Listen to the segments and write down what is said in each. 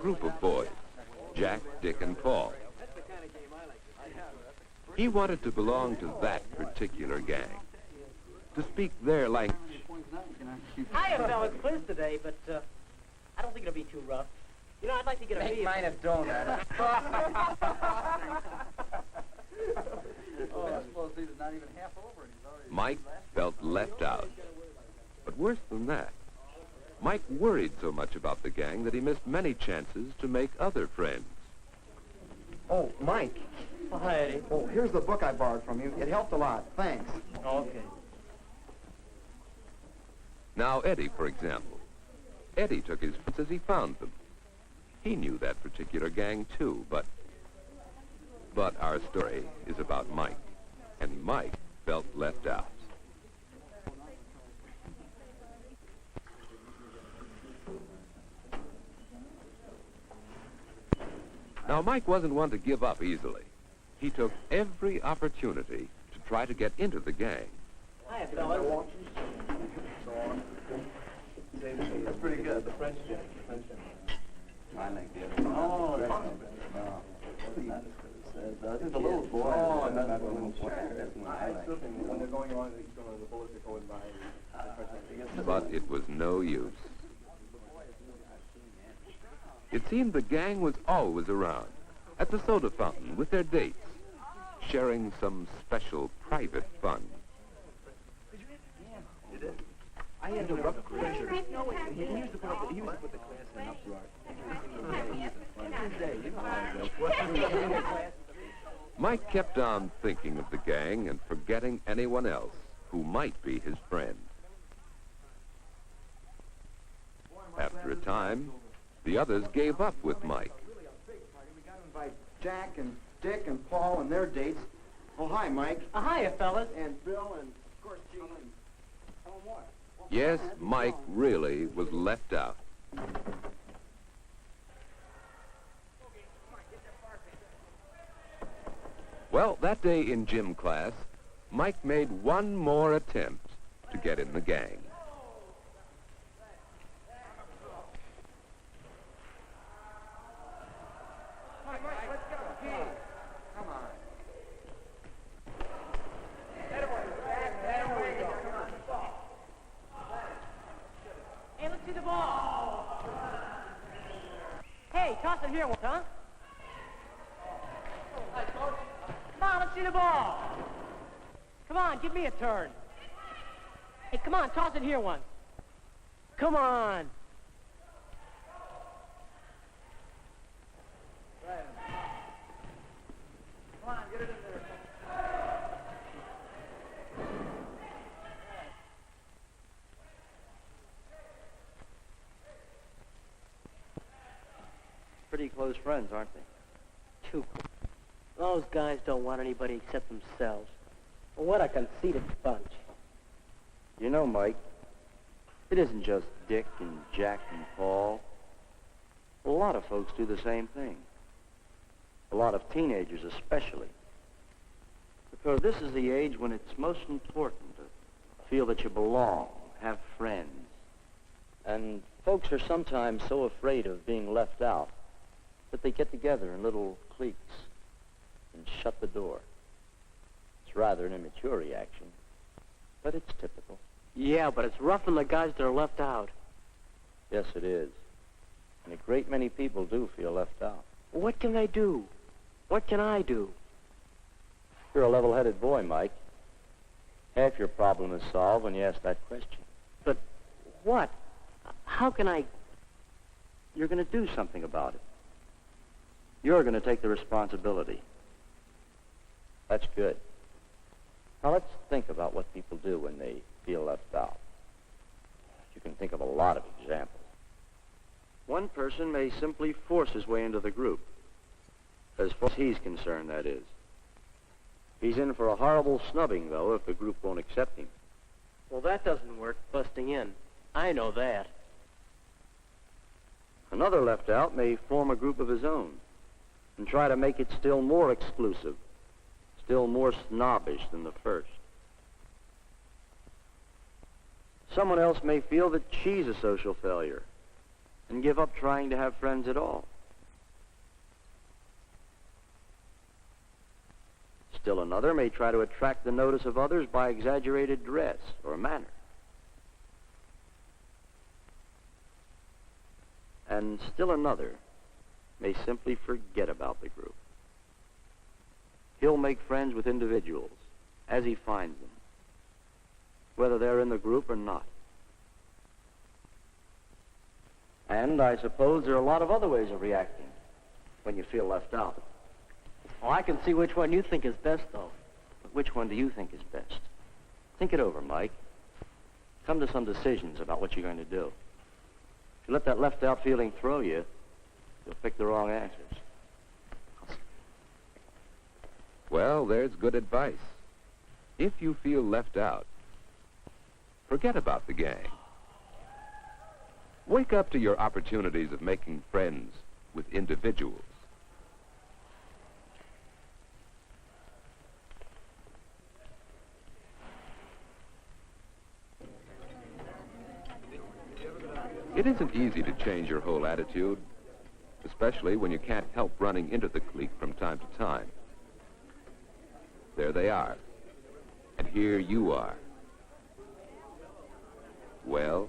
group of boys, Jack, Dick, and Paul. He wanted to belong to that particular gang, to speak their language. Hiya, fellas. Quiz today, but I don't think it'll be too rough. You know, I'd like to get a Make mine a donut. Mike felt left out. But worse than that, Mike worried so much about the gang that he missed many chances to make other friends. Oh, Mike. Oh, hi, Eddie. Oh, here's the book I borrowed from you. It helped a lot. Thanks. Oh, okay. Now, Eddie, for example. Eddie took his friends as he found them. He knew that particular gang, too, but our story is about Mike, and Mike felt left out. Now, Mike wasn't one to give up easily. He took every opportunity to try to get into the gang. Hiya, fellas. That's pretty good. The French gang. I like the other one. Oh, that's the little boy. Oh, that's the little boy. I still think when they're going on, the bullets are going by. But it was no use. It seemed the gang was always around, at the soda fountain with their dates, sharing some special private fun. I had to rub pressure. He used to put the class in uproar. Mike kept on thinking of the gang and forgetting anyone else who might be his friend. After a time, the others gave up with Mike. We got to invite Jack and Dick and Paul and their dates. Oh, hi, Mike. Hiya, fellas. And Bill and, of course, Gene and Tom Moore. Yes, Mike really was left out. Well, that day in gym class, Mike made one more attempt to get in the gang. Mike, let's go. Come on. Hey, let's see the ball. Hey, toss it here, huh? Come on, let's see the ball. Come on, give me a turn. Hey, come on, toss it here one. Come on. Come on, get it in there. Pretty close friends, aren't they? Too close. Those guys don't want anybody except themselves. Well, what a conceited bunch. You know, Mike, it isn't just Dick and Jack and Paul. A lot of folks do the same thing. A lot of teenagers especially. Because this is the age when it's most important to feel that you belong, have friends. And folks are sometimes so afraid of being left out that they get together in little cliques and shut the door. It's rather an immature reaction, but it's typical. Yeah, but it's rough on the guys that are left out. Yes, it is. And a great many people do feel left out. What can they do? What can I do? You're a level-headed boy, Mike. Half your problem is solved when you ask that question. But what? How can I? You're going to do something about it. You're going to take the responsibility. That's good. Now let's think about what people do when they feel left out. You can think of a lot of examples. One person may simply force his way into the group. As far as he's concerned, that is. He's in for a horrible snubbing, though, if the group won't accept him. Well, that doesn't work, busting in. I know that. Another left out may form a group of his own and try to make it still more exclusive, still more snobbish than the first. Someone else may feel that she's a social failure and give up trying to have friends at all. Still another may try to attract the notice of others by exaggerated dress or manner. And still another may simply forget about the group. He'll make friends with individuals as he finds them, whether they're in the group or not. And I suppose there are a lot of other ways of reacting when you feel left out. Oh, I can see which one you think is best, though. But which one do you think is best? Think it over, Mike. Come to some decisions about what you're going to do. If you let that left-out feeling throw you, you'll pick the wrong answers. Well, there's good advice. If you feel left out, forget about the gang. Wake up to your opportunities of making friends with individuals. It isn't easy to change your whole attitude, especially when you can't help running into the clique from time to time. There they are, and here you are. Well,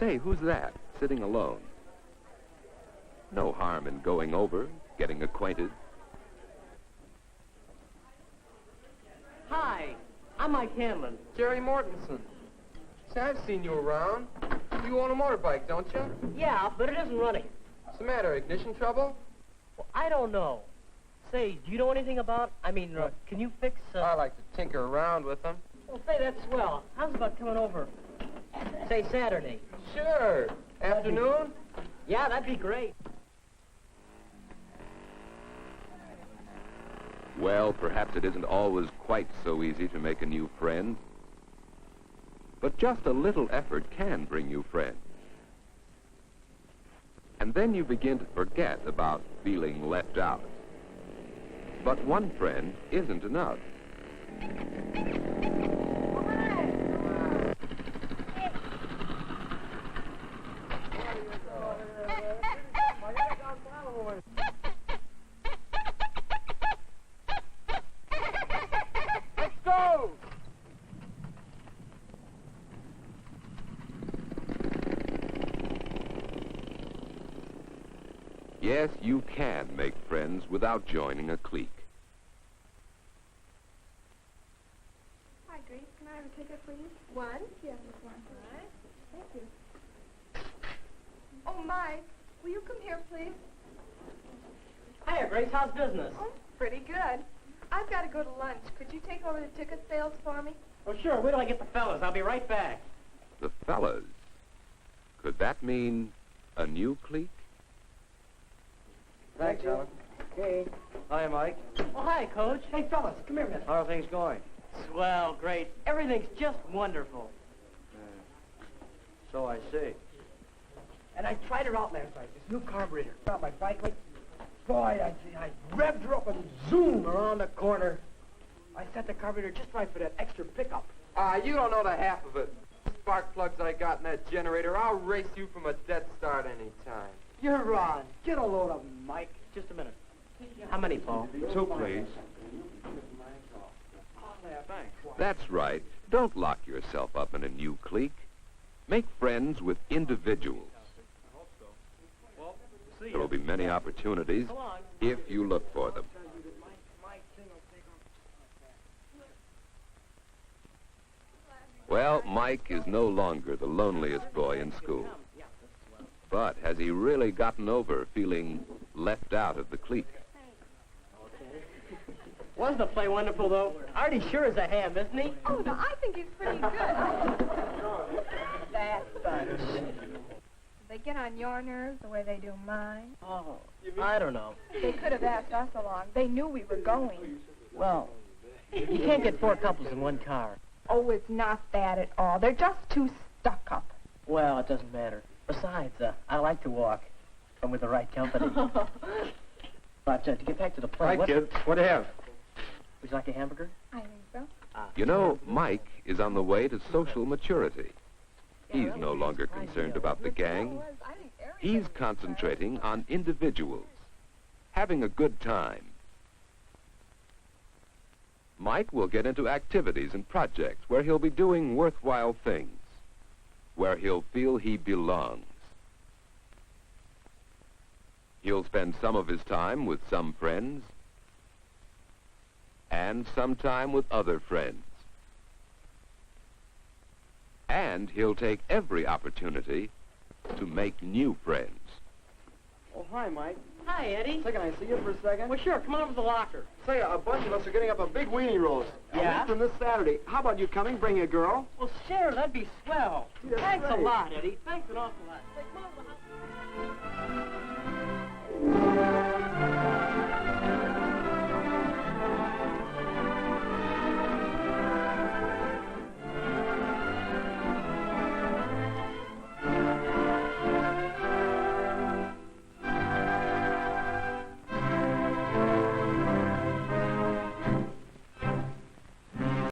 say, who's that, sitting alone? No harm in going over, getting acquainted. Hi, I'm Mike Hanlon. Jerry Mortensen. Say, I've seen you around. You own a motorbike, don't you? Yeah, but it isn't running. What's the matter, ignition trouble? Well, I don't know. Say, do you know anything about, can you fix, I like to tinker around with them. Well, say, that's swell. How's about coming over, say, Saturday? Sure. Afternoon? Yeah, that'd be great. Well, perhaps it isn't always quite so easy to make a new friend. But just a little effort can bring you friends. And then you begin to forget about feeling left out. But one friend isn't enough. Let's go! Yes, you can make friends without joining a clique. Hi, Grace. Can I have a ticket, please? One? Yes, just one. All right. Thank you. Oh, Mike, will you come here, please? Hiya, Grace. How's business? Oh, pretty good. I've got to go to lunch. Could you take over the ticket sales for me? Oh, sure. Wait till I get the fellas. I'll be right back. The fellas. Could that mean a new clique? Thanks, Alan. Okay. Hi, Mike. Oh, hi, Coach. Hey, fellas, come here a minute. How are things going? Swell, great. Everything's just wonderful. So I see. And I tried her out last night, this new carburetor. Got my bike, like, boy, I revved her up and zoom around the corner. I set the carburetor just right for that extra pickup. You don't know the half of it. Spark plugs I got in that generator, I'll race you from a dead start any time. You're on. Get a load of 'em, Mike. Just a minute. How many, Paul? 2, please. Oh, yeah, thanks. That's right. Don't lock yourself up in a new clique. Make friends with individuals. Well, see There will be many opportunities Come on. if you look for them. Well, Mike is no longer the loneliest boy in school. But has he really gotten over feeling left out of the clique? Wasn't the play wonderful, though? Artie sure is a ham, isn't he? Oh, no, I think he's pretty good. That bunch. They get on your nerves the way they do mine. Oh, I don't know. They could have asked us along. They knew we were going. Well, you can't get 4 couples in one car. Oh, it's not that at all. They're just too stuck up. Well, it doesn't matter. Besides, I like to walk. I'm with the right company. But to get back to the play, Hi, kid. What do you have? would you like a hamburger? I think so. You know, Mike is on the way to social maturity. He's no longer concerned about the gang. He's concentrating on individuals, having a good time. Mike will get into activities and projects where he'll be doing worthwhile things, where he'll feel he belongs. He'll spend some of his time with some friends and some time with other friends. And he'll take every opportunity to make new friends. Oh, hi, Mike. Hi, Eddie. Say, can I see you for a second? Well, sure. Come on over to the locker. Say, a bunch of us are getting up a big weenie roast. Yeah? A week from this Saturday. How about you coming, bring a girl? Well, sure. That'd be swell. Yeah, Thanks great. a lot, Eddie. Thanks an awful lot.